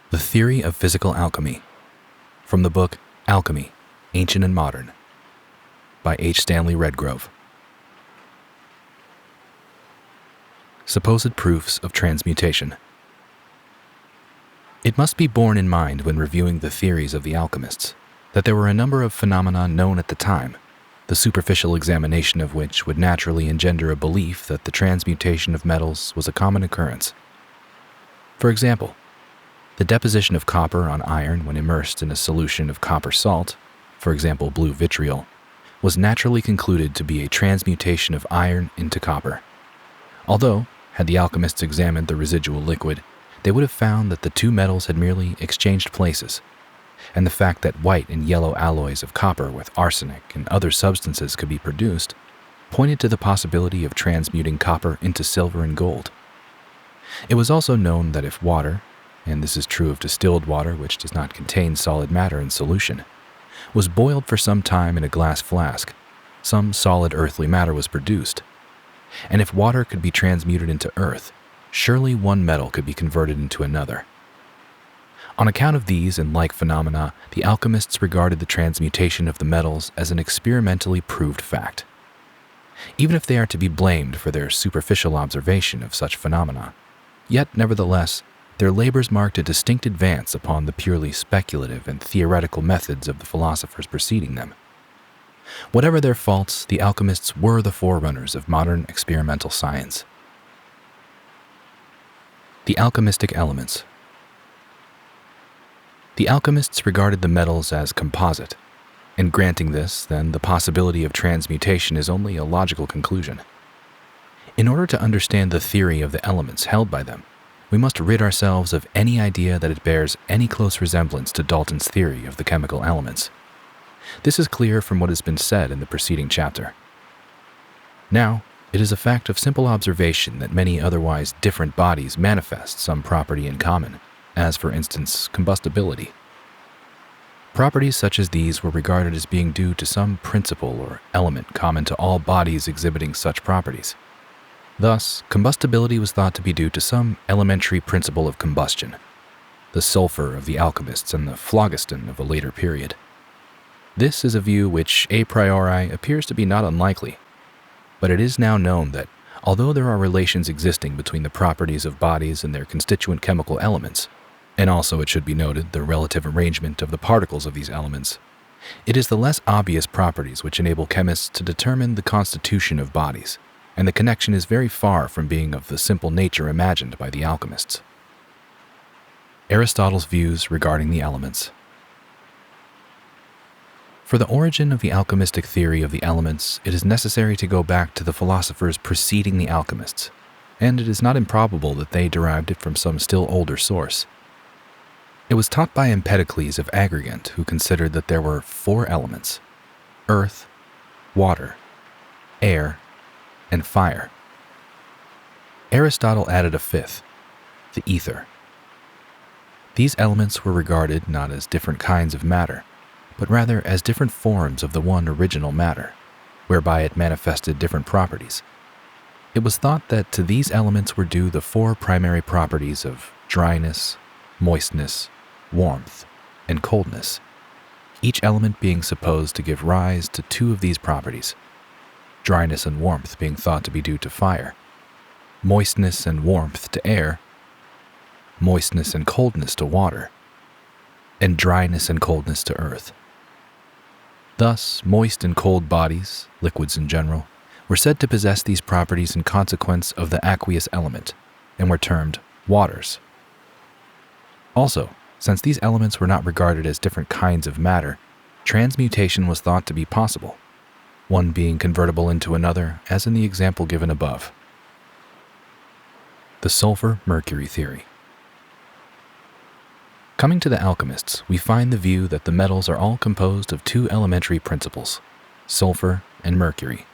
The Theory of Physical Alchemy, from the book Alchemy, Ancient and Modern, by Stanley Redgrove. Supposed proofs of transmutation. It must be borne in mind when reviewing the theories of the alchemists that there were a number of phenomena known at the time, the superficial examination of which would naturally engender a belief that the transmutation of metals was a common occurrence. For example, the deposition of copper on iron when immersed in a solution of copper salt, for example blue vitriol, was naturally concluded to be a transmutation of iron into copper. Although, had the alchemists examined the residual liquid, they would have found that the two metals had merely exchanged places, and the fact that white and yellow alloys of copper with arsenic and other substances could be produced pointed to the possibility of transmuting copper into silver and gold. It was also known that if water, and this is true of distilled water which does not contain solid matter in solution, was boiled for some time in a glass flask, some solid earthly matter was produced. And if water could be transmuted into earth, surely one metal could be converted into another. On account of these and like phenomena, the alchemists regarded the transmutation of the metals as an experimentally proved fact. Even if they are to be blamed for their superficial observation of such phenomena, yet nevertheless, their labors marked a distinct advance upon the purely speculative and theoretical methods of the philosophers preceding them. Whatever their faults, the alchemists were the forerunners of modern experimental science. The alchemistic elements. The alchemists regarded the metals as composite, and granting this, then the possibility of transmutation is only a logical conclusion. In order to understand the theory of the elements held by them, we must rid ourselves of any idea that it bears any close resemblance to Dalton's theory of the chemical elements. This is clear from what has been said in the preceding chapter. Now, it is a fact of simple observation that many otherwise different bodies manifest some property in common, as for instance, combustibility. Properties such as these were regarded as being due to some principle or element common to all bodies exhibiting such properties. Thus, combustibility was thought to be due to some elementary principle of combustion, the sulfur of the alchemists and the phlogiston of a later period. This is a view which, a priori, appears to be not unlikely, but it is now known that, although there are relations existing between the properties of bodies and their constituent chemical elements, and also it should be noted the relative arrangement of the particles of these elements, it is the less obvious properties which enable chemists to determine the constitution of bodies, and the connection is very far from being of the simple nature imagined by the alchemists. Aristotle's views regarding the elements. For the origin of the alchemistic theory of the elements, it is necessary to go back to the philosophers preceding the alchemists, and it is not improbable that they derived it from some still older source. It was taught by Empedocles of Agrigent, who considered that there were 4 elements: earth, water, air, and fire. Aristotle added a 5th, the ether. These elements were regarded not as different kinds of matter, but rather as different forms of the one original matter, whereby it manifested different properties. It was thought that to these elements were due the 4 primary properties of dryness, moistness, warmth, and coldness, each element being supposed to give rise to 2 of these properties, dryness and warmth being thought to be due to fire, moistness and warmth to air, moistness and coldness to water, and dryness and coldness to earth. Thus, moist and cold bodies, liquids in general, were said to possess these properties in consequence of the aqueous element, and were termed waters. Also, since these elements were not regarded as different kinds of matter, transmutation was thought to be possible, one being convertible into another, as in the example given above. The sulfur-mercury theory. Coming to the alchemists, we find the view that the metals are all composed of 2 elementary principles, sulfur and mercury,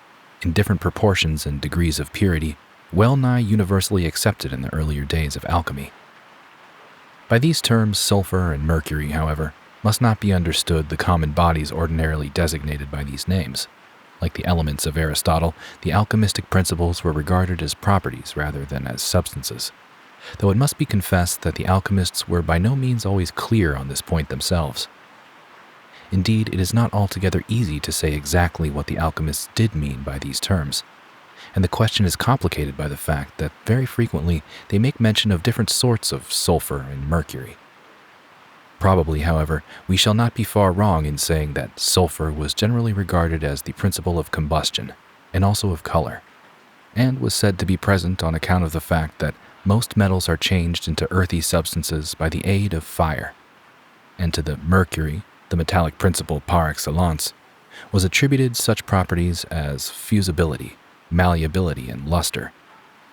in different proportions and degrees of purity, well nigh universally accepted in the earlier days of alchemy. By these terms, sulfur and mercury, however, must not be understood the common bodies ordinarily designated by these names. Like the elements of Aristotle, the alchemistic principles were regarded as properties rather than as substances, though it must be confessed that the alchemists were by no means always clear on this point themselves. Indeed, it is not altogether easy to say exactly what the alchemists did mean by these terms, and the question is complicated by the fact that very frequently they make mention of different sorts of sulfur and mercury. Probably, however, we shall not be far wrong in saying that sulfur was generally regarded as the principle of combustion and also of color, and was said to be present on account of the fact that most metals are changed into earthy substances by the aid of fire, and to the mercury, the metallic principle par excellence, was attributed such properties as fusibility, malleability, and luster,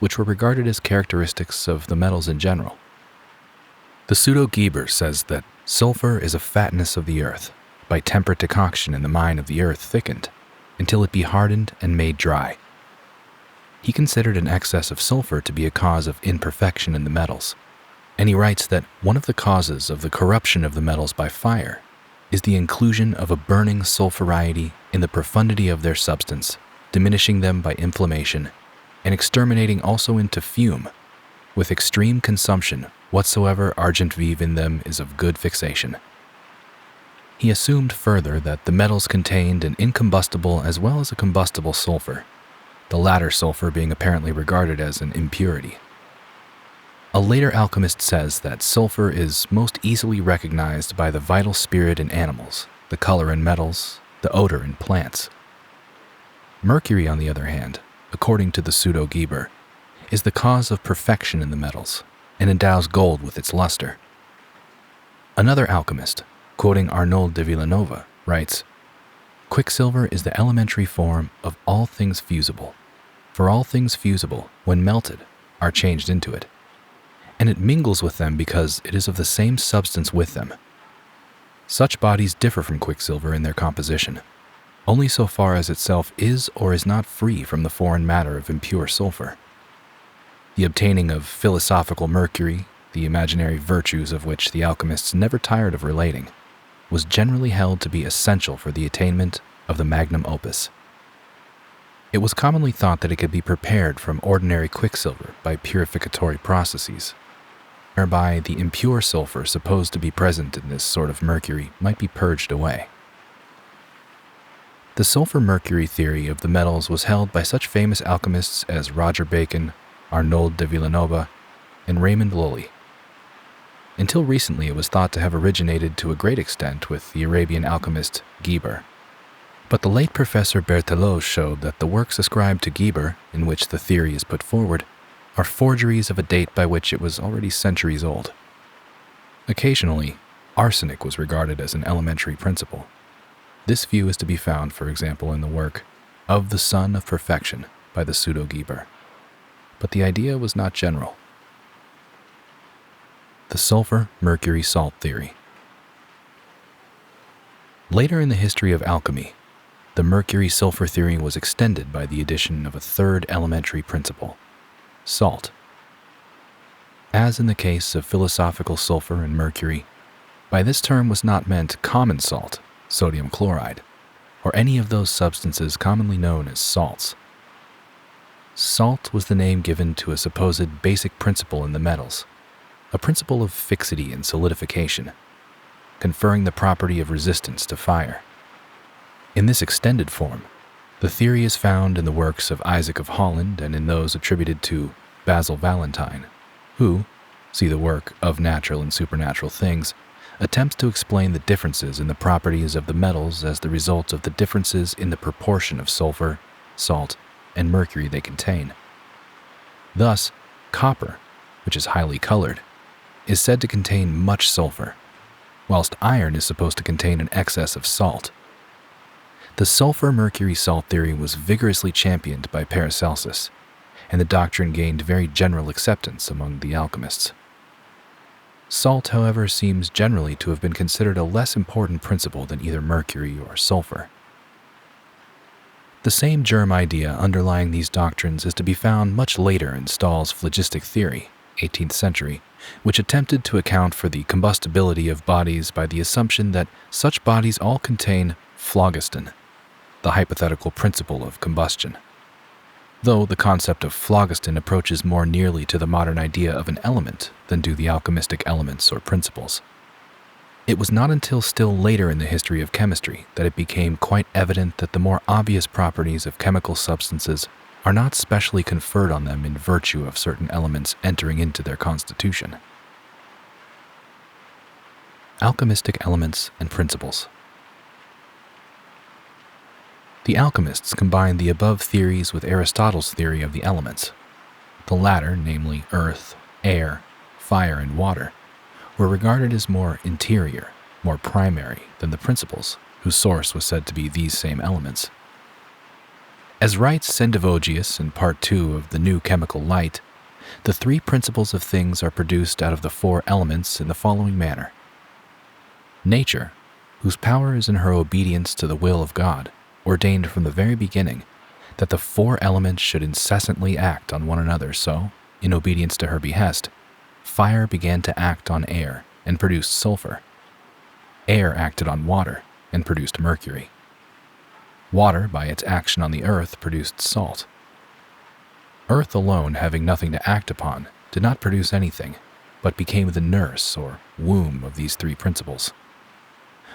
which were regarded as characteristics of the metals in general. The pseudo-Geber says that sulfur is a fatness of the earth, by temperate decoction in the mine of the earth thickened, until it be hardened and made dry. He considered an excess of sulfur to be a cause of imperfection in the metals, and he writes that one of the causes of the corruption of the metals by fire is the inclusion of a burning sulphuriety in the profundity of their substance, diminishing them by inflammation, and exterminating also into fume, with extreme consumption whatsoever argent vive in them is of good fixation. He assumed further that the metals contained an incombustible as well as a combustible sulfur, the latter sulfur being apparently regarded as an impurity. A later alchemist says that sulfur is most easily recognized by the vital spirit in animals, the color in metals, the odor in plants. Mercury, on the other hand, according to the pseudo-Geber, is the cause of perfection in the metals and endows gold with its luster. Another alchemist, quoting Arnauld de Villanova, writes, "Quicksilver is the elementary form of all things fusible, for all things fusible, when melted, are changed into it, and it mingles with them because it is of the same substance with them. Such bodies differ from quicksilver in their composition, only so far as itself is or is not free from the foreign matter of impure sulfur. The obtaining of philosophical mercury, the imaginary virtues of which the alchemists never tired of relating, was generally held to be essential for the attainment of the magnum opus. It was commonly thought that it could be prepared from ordinary quicksilver by purificatory processes, whereby the impure sulfur supposed to be present in this sort of mercury might be purged away. The sulfur-mercury theory of the metals was held by such famous alchemists as Roger Bacon, Arnauld de Villanova, and Raymond Lully. Until recently, it was thought to have originated to a great extent with the Arabian alchemist Geber. But the late Professor Berthelot showed that the works ascribed to Geber, in which the theory is put forward, are forgeries of a date by which it was already centuries old. Occasionally, arsenic was regarded as an elementary principle. This view is to be found, for example, in the work Of the Sun of Perfection by the pseudo-Geber. But the idea was not general. The sulfur-mercury salt theory. Later in the history of alchemy, the mercury-sulfur theory was extended by the addition of a third elementary principle, salt. As in the case of philosophical sulfur and mercury, by this term was not meant common salt, sodium chloride, or any of those substances commonly known as salts. Salt was the name given to a supposed basic principle in the metals, a principle of fixity and solidification, conferring the property of resistance to fire. In this extended form, the theory is found in the works of Isaac of Holland and in those attributed to Basil Valentine, who, see the work Of Natural and Supernatural Things, attempts to explain the differences in the properties of the metals as the result of the differences in the proportion of sulfur, salt, and mercury they contain. Thus, copper, which is highly colored, is said to contain much sulfur, whilst iron is supposed to contain an excess of salt. The sulfur-mercury salt theory was vigorously championed by Paracelsus, and the doctrine gained very general acceptance among the alchemists. Salt, however, seems generally to have been considered a less important principle than either mercury or sulfur. The same germ idea underlying these doctrines is to be found much later in Stahl's phlogistic theory, 18th century, which attempted to account for the combustibility of bodies by the assumption that such bodies all contain phlogiston, the hypothetical principle of combustion. though the concept of phlogiston approaches more nearly to the modern idea of an element than do the alchemistic elements or principles. It was not until still later in the history of chemistry that it became quite evident that the more obvious properties of chemical substances are not specially conferred on them in virtue of certain elements entering into their constitution. Alchemistic elements and principles. The alchemists combined the above theories with Aristotle's theory of the elements. The latter, namely earth, air, fire, and water, were regarded as more interior, more primary than the principles, whose source was said to be these same elements. As writes Sendivogius in Part 2 of The New Chemical Light, the three principles of things are produced out of the four elements in the following manner. Nature, whose power is in her obedience to the will of God, ordained from the very beginning that the four elements should incessantly act on one another, so, in obedience to her behest, fire began to act on air and produced sulfur. Air acted on water and produced mercury. Water, by its action on the earth, produced salt. Earth alone, having nothing to act upon, did not produce anything, but became the nurse or womb of these three principles.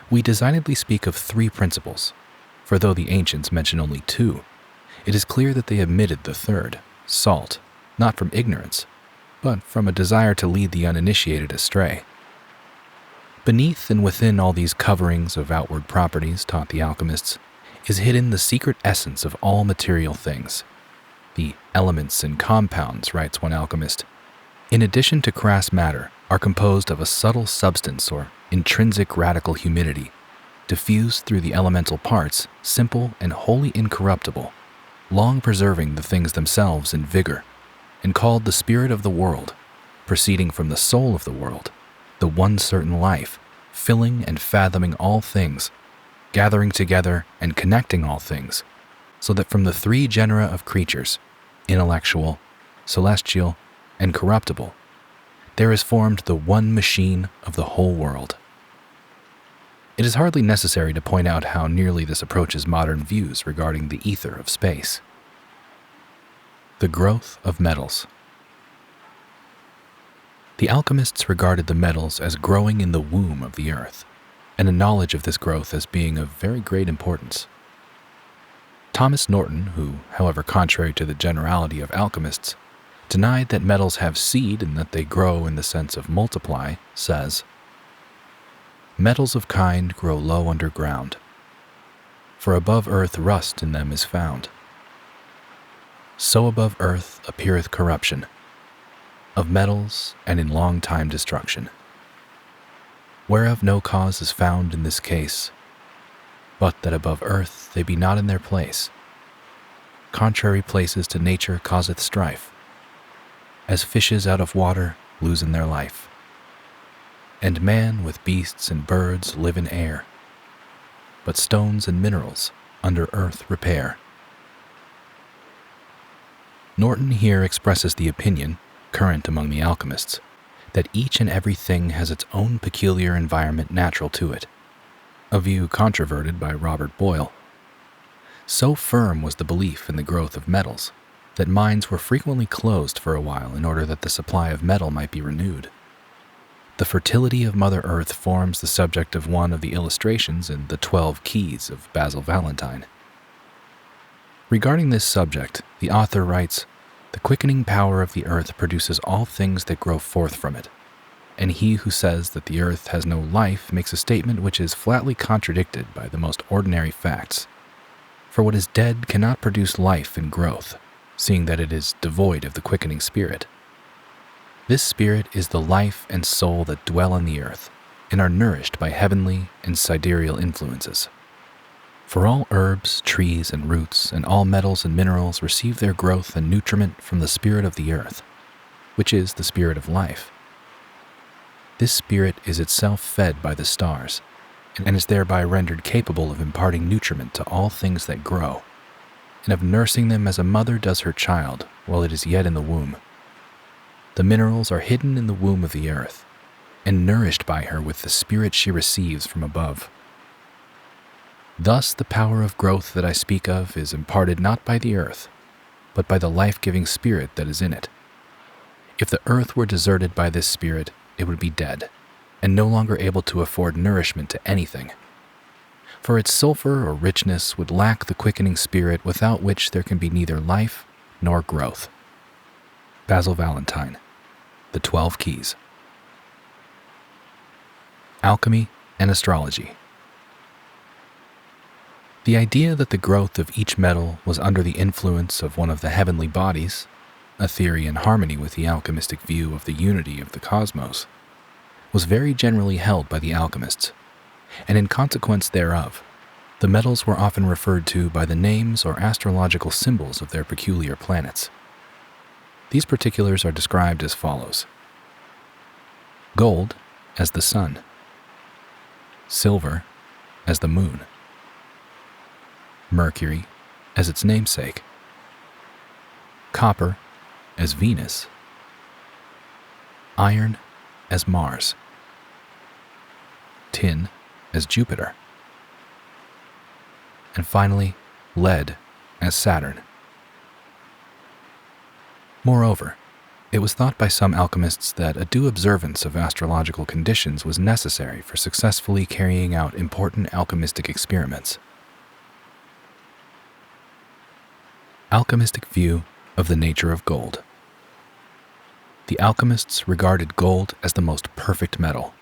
We designedly speak of three principles, for though the ancients mention only two, it is clear that they omitted the third, salt, not from ignorance, but from a desire to lead the uninitiated astray. Beneath and within all these coverings of outward properties, taught the alchemists, is hidden the secret essence of all material things. The elements and compounds, writes one alchemist, in addition to crass matter, are composed of a subtle substance or intrinsic radical humidity, diffused through the elemental parts, simple and wholly incorruptible, long preserving the things themselves in vigor, and called the spirit of the world, proceeding from the soul of the world, the one certain life, filling and fathoming all things, gathering together and connecting all things, so that from the three genera of creatures, intellectual, celestial, and corruptible, there is formed the one machine of the whole world. It is hardly necessary to point out how nearly this approaches modern views regarding the ether of space. The growth of metals. The alchemists regarded the metals as growing in the womb of the earth, and a knowledge of this growth as being of very great importance. Thomas Norton, who, however contrary to the generality of alchemists, denied that metals have seed and that they grow in the sense of multiply, says, "Metals of kind grow low underground, for above earth rust in them is found. So above earth appeareth corruption, of metals and in long time destruction, whereof no cause is found in this case, but that above earth they be not in their place. Contrary places to nature causeth strife, as fishes out of water loosen their life. And man with beasts and birds live in air, but stones and minerals under earth repair." Norton here expresses the opinion, current among the alchemists, that each and every thing has its own peculiar environment natural to it, a view controverted by Robert Boyle. So firm was the belief in the growth of metals that mines were frequently closed for a while in order that the supply of metal might be renewed. The fertility of Mother Earth forms the subject of one of the illustrations in The 12 Keys of Basil Valentine. Regarding this subject, the author writes, "The quickening power of the earth produces all things that grow forth from it, and he who says that the earth has no life makes a statement which is flatly contradicted by the most ordinary facts. For what is dead cannot produce life and growth, seeing that it is devoid of the quickening spirit. This spirit is the life and soul that dwell in the earth, and are nourished by heavenly and sidereal influences. For all herbs, trees, and roots, and all metals and minerals receive their growth and nutriment from the spirit of the earth, which is the spirit of life. This spirit is itself fed by the stars, and is thereby rendered capable of imparting nutriment to all things that grow, and of nursing them as a mother does her child while it is yet in the womb. The minerals are hidden in the womb of the earth, and nourished by her with the spirit she receives from above. Thus the power of growth that I speak of is imparted not by the earth, but by the life-giving spirit that is in it. If the earth were deserted by this spirit, it would be dead, and no longer able to afford nourishment to anything. For its sulfur or richness would lack the quickening spirit without which there can be neither life nor growth. Basil Valentine, The 12 Keys. Alchemy and Astrology. The idea that the growth of each metal was under the influence of one of the heavenly bodies, a theory in harmony with the alchemistic view of the unity of the cosmos, was very generally held by the alchemists, and in consequence thereof, the metals were often referred to by the names or astrological symbols of their peculiar planets. These particulars are described as follows: gold as the sun, silver as the moon, Mercury as its namesake, copper as Venus, iron as Mars, tin as Jupiter, and finally, lead as Saturn. Moreover, it was thought by some alchemists that a due observance of astrological conditions was necessary for successfully carrying out important alchemistic experiments. Alchemistic view of the nature of gold. The alchemists regarded gold as the most perfect metal,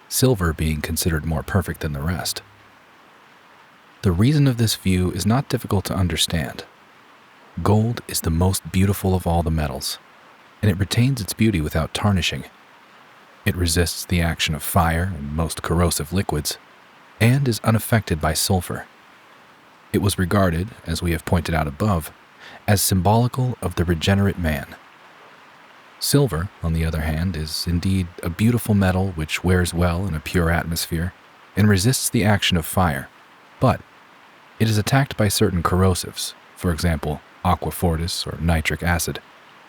silver being considered more perfect than the rest. The reason of this view is not difficult to understand. Gold is the most beautiful of all the metals, and it retains its beauty without tarnishing. It resists the action of fire and most corrosive liquids, and is unaffected by sulfur. It was regarded, as we have pointed out above, as symbolical of the regenerate man. Silver, on the other hand, is indeed a beautiful metal which wears well in a pure atmosphere and resists the action of fire, but it is attacked by certain corrosives, for example, aqua fortis or nitric acid,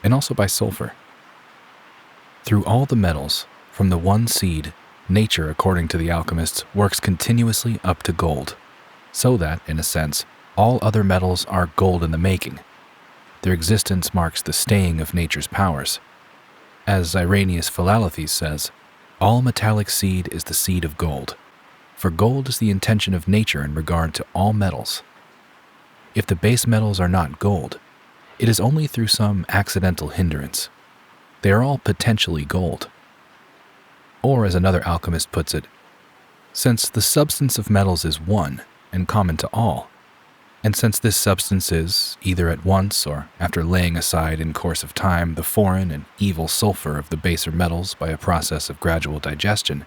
and also by sulfur. Through all the metals, from the one seed, nature, according to the alchemists, works continuously up to gold, so that, in a sense, all other metals are gold in the making. Their existence marks the staying of nature's powers. As Irenaeus Philalethes says, all metallic seed is the seed of gold, for gold is the intention of nature in regard to all metals. If the base metals are not gold, it is only through some accidental hindrance. They are all potentially gold. Or, as another alchemist puts it, since the substance of metals is one and common to all, and since this substance is, either at once or after laying aside in course of time the foreign and evil sulfur of the baser metals by a process of gradual digestion,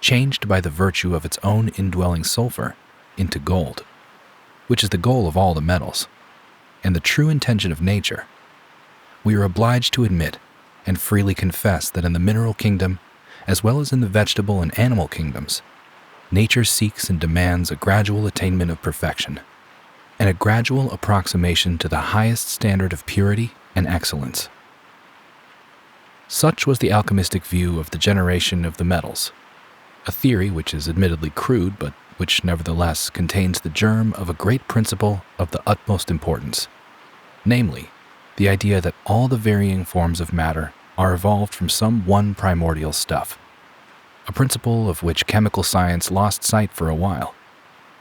changed by the virtue of its own indwelling sulfur into gold, which is the goal of all the metals, and the true intention of nature, we are obliged to admit and freely confess that in the mineral kingdom, as well as in the vegetable and animal kingdoms, nature seeks and demands a gradual attainment of perfection, and a gradual approximation to the highest standard of purity and excellence. Such was the alchemistic view of the generation of the metals, a theory which is admittedly crude, but which nevertheless contains the germ of a great principle of the utmost importance, namely, the idea that all the varying forms of matter are evolved from some one primordial stuff, a principle of which chemical science lost sight for a while,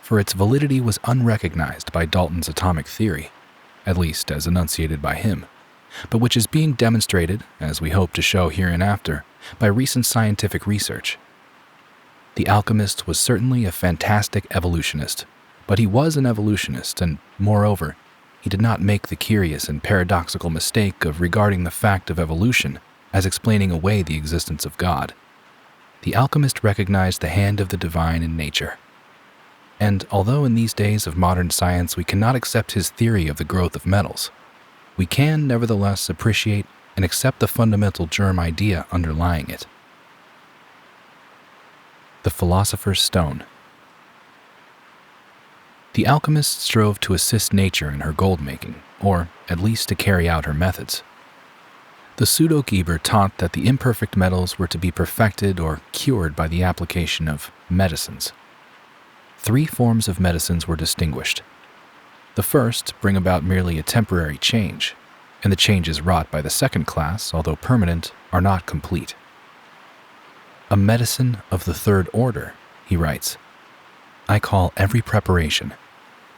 for its validity was unrecognized by Dalton's atomic theory, at least as enunciated by him, but which is being demonstrated, as we hope to show hereinafter, by recent scientific research. The alchemist was certainly a fantastic evolutionist, but he was an evolutionist, and, moreover, he did not make the curious and paradoxical mistake of regarding the fact of evolution as explaining away the existence of God. The alchemist recognized the hand of the divine in nature. And although in these days of modern science we cannot accept his theory of the growth of metals, we can nevertheless appreciate and accept the fundamental germ idea underlying it. The Philosopher's Stone. The alchemist strove to assist nature in her gold-making, or at least to carry out her methods. The pseudo-Geber taught that the imperfect metals were to be perfected or cured by the application of medicines. 3 forms of medicines were distinguished: The first bring about merely a temporary change, and the changes wrought by the second class, although permanent, are not complete. A medicine of the third order, he writes, I call every preparation,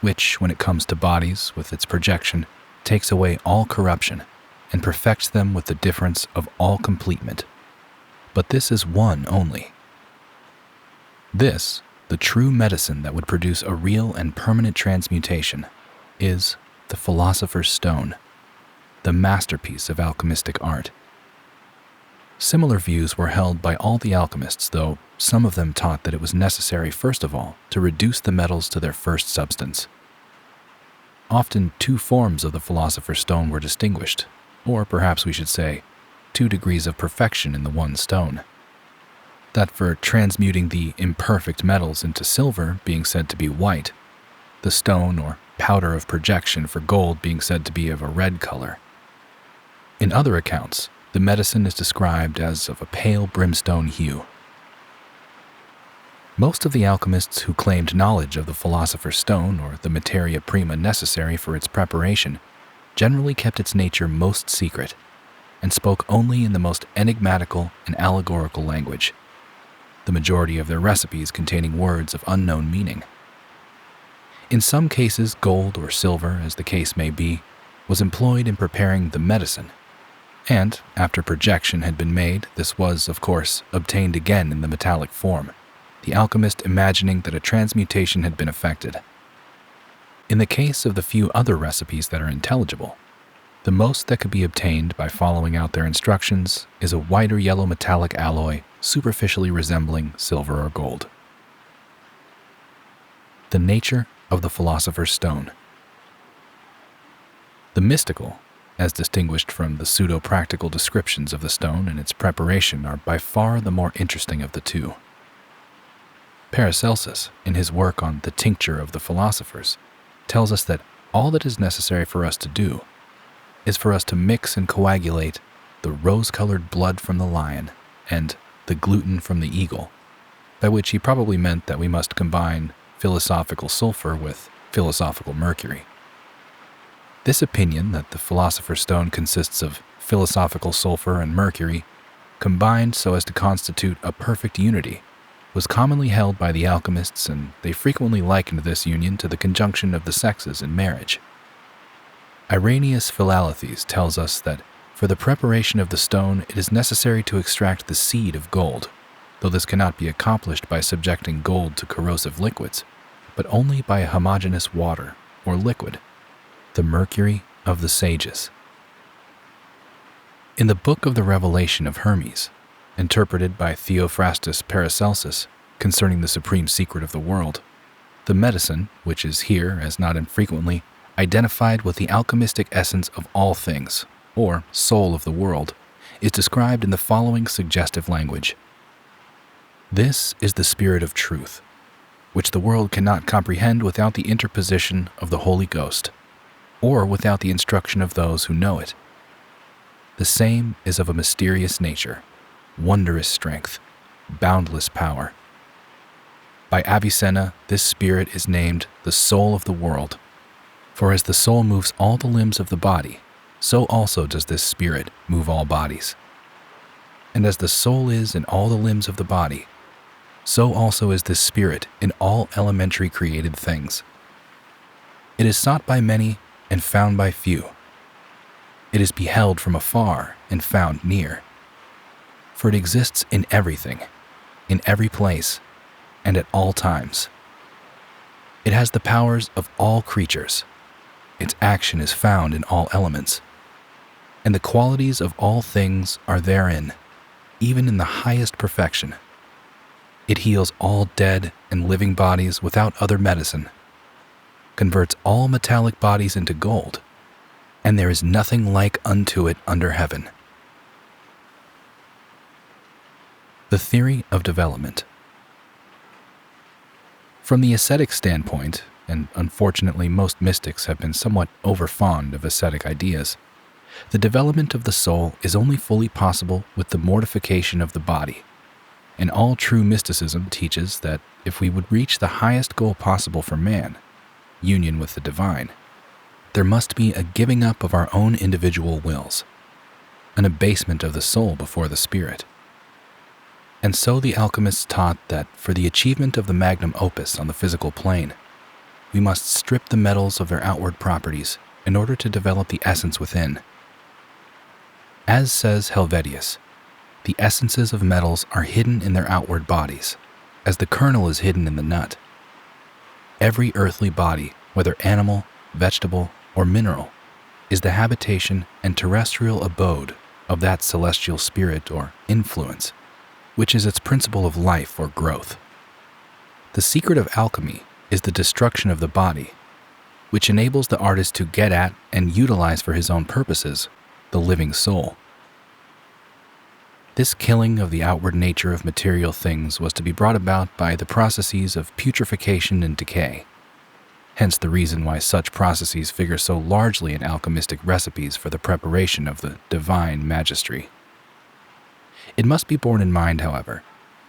which, when it comes to bodies with its projection, takes away all corruption and perfects them with the difference of all completement. But this is one only. This, the true medicine that would produce a real and permanent transmutation, is the Philosopher's Stone, the masterpiece of alchemistic art. Similar views were held by all the alchemists, though some of them taught that it was necessary first of all to reduce the metals to their first substance. Often 2 forms of the Philosopher's Stone were distinguished, or perhaps we should say, 2 degrees of perfection in the one stone. That for transmuting the imperfect metals into silver being said to be white, the stone or powder of projection for gold being said to be of a red color. In other accounts, the medicine is described as of a pale brimstone hue. Most of the alchemists who claimed knowledge of the Philosopher's Stone or the materia prima necessary for its preparation generally kept its nature most secret and spoke only in the most enigmatical and allegorical language, the majority of their recipes containing words of unknown meaning. In some cases, gold or silver, as the case may be, was employed in preparing the medicine, and after projection had been made, this was, of course, obtained again in the metallic form, the alchemist imagining that a transmutation had been effected. In the case of the few other recipes that are intelligible, the most that could be obtained by following out their instructions is a white or yellow metallic alloy superficially resembling silver or gold. The nature of the Philosopher's Stone. The mystical, as distinguished from the pseudo-practical descriptions of the stone and its preparation, are by far the more interesting of the 2. Paracelsus, in his work on the Tincture of the Philosophers, tells us that all that is necessary for us to do is for us to mix and coagulate the rose-colored blood from the lion and the gluten from the eagle, by which he probably meant that we must combine philosophical sulfur with philosophical mercury. This opinion that the Philosopher's Stone consists of philosophical sulfur and mercury combined so as to constitute a perfect unity was commonly held by the alchemists, and they frequently likened this union to the conjunction of the sexes in marriage. Irenaeus Philalethes tells us that for the preparation of the stone it is necessary to extract the seed of gold, though this cannot be accomplished by subjecting gold to corrosive liquids, but only by a homogeneous water or liquid, the mercury of the sages. In the Book of the Revelation of Hermes, interpreted by Theophrastus Paracelsus concerning the supreme secret of the world, the medicine, which is here, as not infrequently, identified with the alchemistic essence of all things, or soul of the world, is described in the following suggestive language. This is the spirit of truth, which the world cannot comprehend without the interposition of the Holy Ghost, or without the instruction of those who know it. The same is of a mysterious nature, wondrous strength, boundless power. By Avicenna, this spirit is named the soul of the world, for as the soul moves all the limbs of the body, so also does this spirit move all bodies. And as the soul is in all the limbs of the body, so also is this spirit in all elementary created things. It is sought by many and found by few. It is beheld from afar and found near. For it exists in everything, in every place, and at all times. It has the powers of all creatures. Its action is found in all elements. And the qualities of all things are therein, even in the highest perfection. It heals all dead and living bodies without other medicine, converts all metallic bodies into gold, and there is nothing like unto it under heaven. The theory of development. From the ascetic standpoint, and unfortunately most mystics have been somewhat overfond of ascetic ideas, the development of the soul is only fully possible with the mortification of the body, and all true mysticism teaches that if we would reach the highest goal possible for man, union with the divine, there must be a giving up of our own individual wills, an abasement of the soul before the spirit. And so the alchemists taught that for the achievement of the magnum opus on the physical plane, we must strip the metals of their outward properties in order to develop the essence within. As says Helvetius, the essences of metals are hidden in their outward bodies, as the kernel is hidden in the nut. Every earthly body, whether animal, vegetable, or mineral, is the habitation and terrestrial abode of that celestial spirit or influence, which is its principle of life or growth. The secret of alchemy is the destruction of the body, which enables the artist to get at and utilize for his own purposes the living soul. This killing of the outward nature of material things was to be brought about by the processes of putrefaction and decay. Hence the reason why such processes figure so largely in alchemistic recipes for the preparation of the divine magistry. It must be borne in mind, however,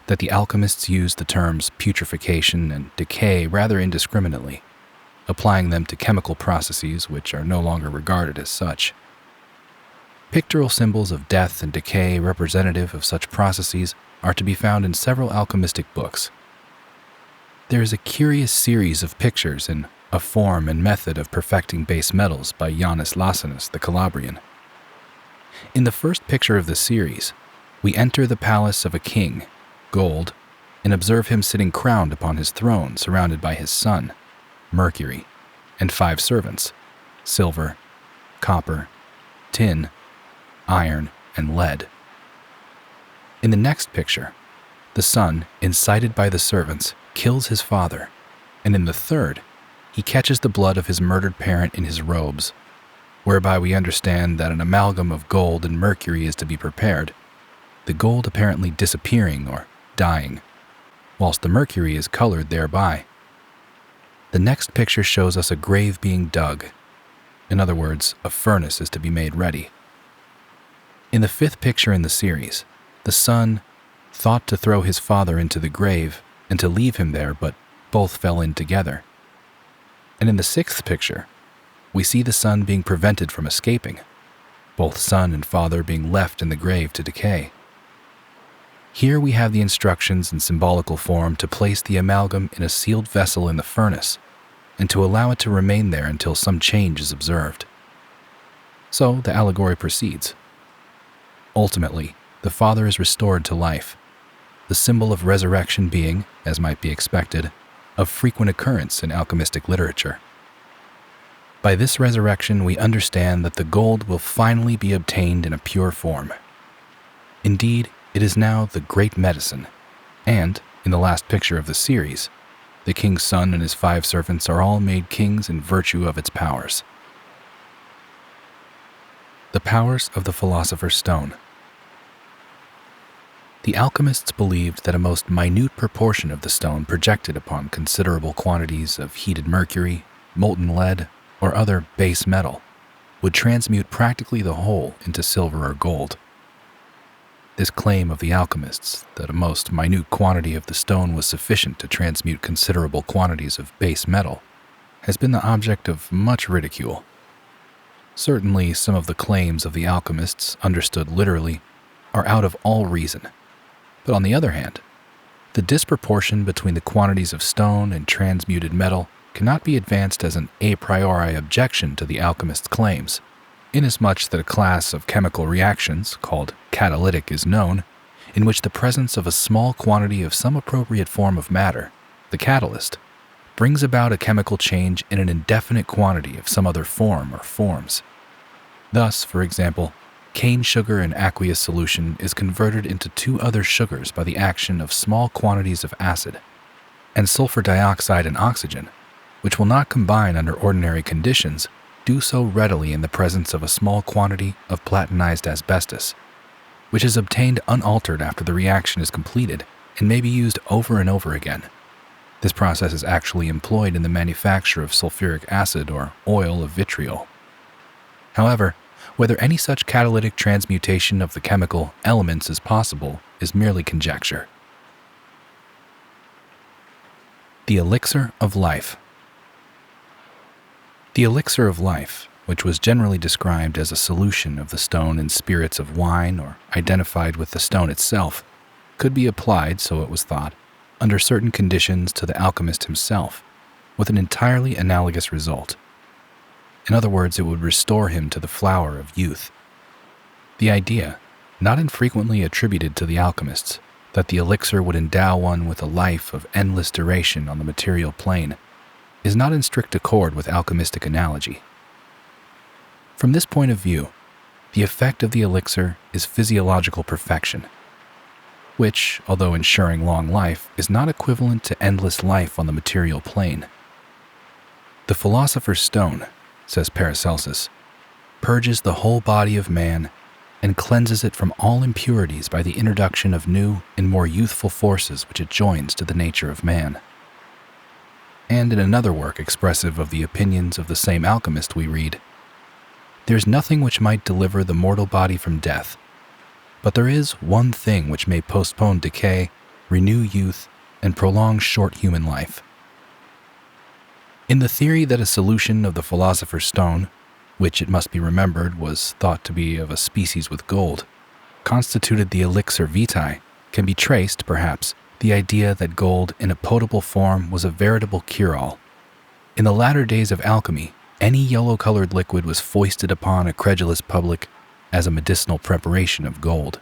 that the alchemists used the terms putrefaction and decay rather indiscriminately, applying them to chemical processes which are no longer regarded as such. Pictorial symbols of death and decay representative of such processes are to be found in several alchemistic books. There is a curious series of pictures in A Form and Method of Perfecting Base Metals by Ioannis Lasanis the Calabrian. In the first picture of the series, we enter the palace of a king, gold, and observe him sitting crowned upon his throne surrounded by his son, Mercury, and 5 servants, silver, copper, tin, iron, and lead. In the next picture, the son, incited by the servants, kills his father, and in the third, he catches the blood of his murdered parent in his robes, whereby we understand that an amalgam of gold and mercury is to be prepared, the gold apparently disappearing or dying, whilst the mercury is colored thereby. The next picture shows us a grave being dug. In other words, a furnace is to be made ready. In the 5th picture in the series, the son thought to throw his father into the grave and to leave him there, but both fell in together. And in the 6th picture, we see the son being prevented from escaping, both son and father being left in the grave to decay. Here we have the instructions in symbolical form to place the amalgam in a sealed vessel in the furnace and to allow it to remain there until some change is observed. So the allegory proceeds. Ultimately, the father is restored to life, the symbol of resurrection being, as might be expected, of frequent occurrence in alchemistic literature. By this resurrection, we understand that the gold will finally be obtained in a pure form. Indeed, it is now the great medicine, and, in the last picture of the series, the king's son and his 5 servants are all made kings in virtue of its powers. The powers of the Philosopher's Stone. The alchemists believed that a most minute proportion of the stone projected upon considerable quantities of heated mercury, molten lead, or other base metal would transmute practically the whole into silver or gold. This claim of the alchemists, that a most minute quantity of the stone was sufficient to transmute considerable quantities of base metal, has been the object of much ridicule. Certainly, some of the claims of the alchemists, understood literally, are out of all reason. But on the other hand, the disproportion between the quantities of stone and transmuted metal cannot be advanced as an a priori objection to the alchemists' claims, inasmuch that a class of chemical reactions, called catalytic, is known, in which the presence of a small quantity of some appropriate form of matter, the catalyst, brings about a chemical change in an indefinite quantity of some other form or forms. Thus, for example, cane sugar in aqueous solution is converted into 2 other sugars by the action of small quantities of acid, and sulfur dioxide and oxygen, which will not combine under ordinary conditions, do so readily in the presence of a small quantity of platinized asbestos, which is obtained unaltered after the reaction is completed and may be used over and over again. This process is actually employed in the manufacture of sulfuric acid or oil of vitriol. However, whether any such catalytic transmutation of the chemical elements is possible is merely conjecture. The elixir of life. The elixir of life, which was generally described as a solution of the stone in spirits of wine or identified with the stone itself, could be applied, so it was thought, under certain conditions to the alchemist himself, with an entirely analogous result. In other words, it would restore him to the flower of youth. The idea, not infrequently attributed to the alchemists, that the elixir would endow one with a life of endless duration on the material plane, is not in strict accord with alchemistic analogy. From this point of view, the effect of the elixir is physiological perfection, which, although ensuring long life, is not equivalent to endless life on the material plane. The philosopher's stone, says Paracelsus, purges the whole body of man and cleanses it from all impurities by the introduction of new and more youthful forces which it joins to the nature of man. And in another work expressive of the opinions of the same alchemist we read, "There is nothing which might deliver the mortal body from death, but there is one thing which may postpone decay, renew youth, and prolong short human life." In the theory that a solution of the philosopher's stone, which it must be remembered was thought to be of a species with gold, constituted the elixir vitae, can be traced, perhaps, the idea that gold in a potable form was a veritable cure-all. In the latter days of alchemy, any yellow-colored liquid was foisted upon a credulous public as a medicinal preparation of gold.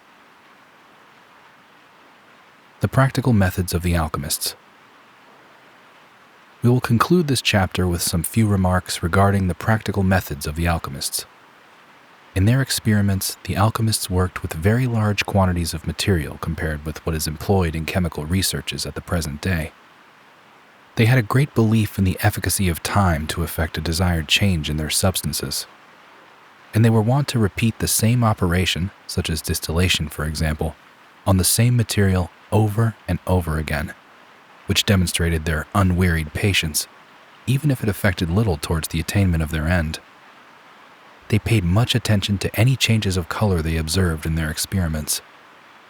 The practical methods of the alchemists. We will conclude this chapter with some few remarks regarding the practical methods of the alchemists. In their experiments, the alchemists worked with very large quantities of material compared with what is employed in chemical researches at the present day. They had a great belief in the efficacy of time to effect a desired change in their substances, and they were wont to repeat the same operation, such as distillation for example, on the same material over and over again, which demonstrated their unwearied patience, even if it affected little towards the attainment of their end. They paid much attention to any changes of color they observed in their experiments,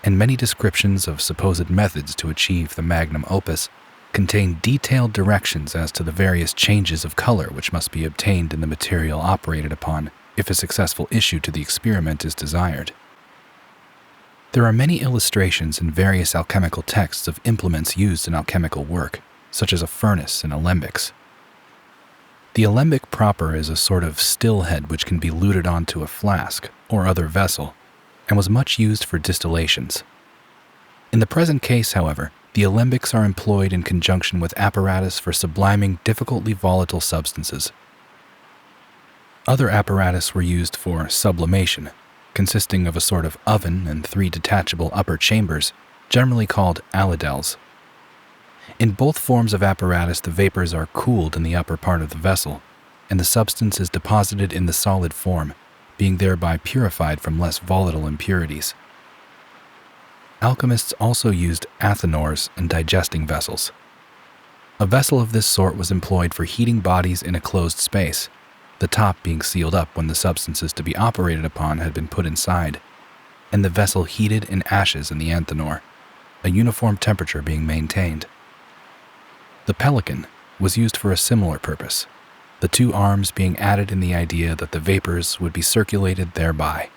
and many descriptions of supposed methods to achieve the magnum opus contain detailed directions as to the various changes of color which must be obtained in the material operated upon if a successful issue to the experiment is desired. There are many illustrations in various alchemical texts of implements used in alchemical work, such as a furnace and alembics. The alembic proper is a sort of still head which can be luted onto a flask or other vessel, and was much used for distillations. In the present case, however, the alembics are employed in conjunction with apparatus for subliming difficultly volatile substances. Other apparatus were used for sublimation, consisting of a sort of oven and 3 detachable upper chambers, generally called alidels. In both forms of apparatus, the vapors are cooled in the upper part of the vessel, and the substance is deposited in the solid form, being thereby purified from less volatile impurities. Alchemists also used athanors and digesting vessels. A vessel of this sort was employed for heating bodies in a closed space, the top being sealed up when the substances to be operated upon had been put inside, and the vessel heated in ashes in the athanor, a uniform temperature being maintained. The pelican was used for a similar purpose, the 2 arms being added in the idea that the vapors would be circulated thereby.